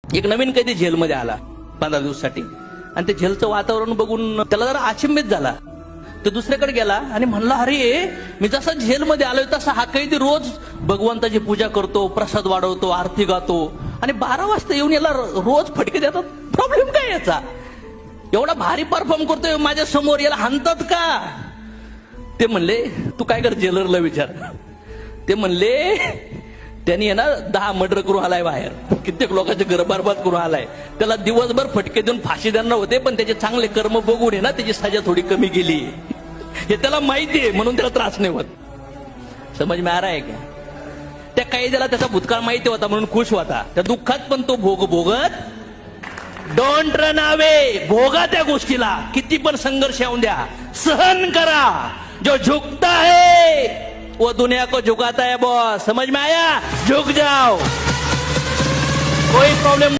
एक नवीन कैदी जेलमध्ये आला 15 दिवसासाठी आणि ते जेलचं वातावरण बघून त्याला जरा अचंबित झाला. तो दुसऱ्याकडे गेला आणि म्हणला, अरे मी जसा जेलमध्ये आलोय तसा हा कैदी रोज भगवंताची पूजा करतो, प्रसाद वाढवतो, आरती गातो आणि 12 वाजता येऊन याला रोज फटके देतात. प्रॉब्लेम काय याचा? एवढा भारी परफॉर्म करतोय माझ्या समोर, याला हाणतात का? ते म्हणले, तू काय कर, जेलरला विचार. ते म्हणले, त्यांनी ना 10 मर्डर करून आलाय बाहेर, कित्येक लोकांचे घर बरबाद करून आलाय. त्याला दिवसभर फटके देऊन फाशी देणार होते, पण त्याचे चांगले कर्म बघून आहे ना त्याची सजा थोडी कमी केली. हे त्याला माहिती आहे म्हणून त्याला त्रास नाही होत. समज में आ रहा है क्या? त्या कैद्याला त्याचा भूतकाळ माहिती होता म्हणून खुश होता. त्या दुःखात पण तो भोगत डोंट रन अवे, भोगा त्या गोष्टीला. किती पण संघर्ष येऊन द्या, सहन करा. जो झुकता है वो दुनिया को झुकाता है बॉस. समझ में आया? झुक जाओ, कोई प्रॉब्लम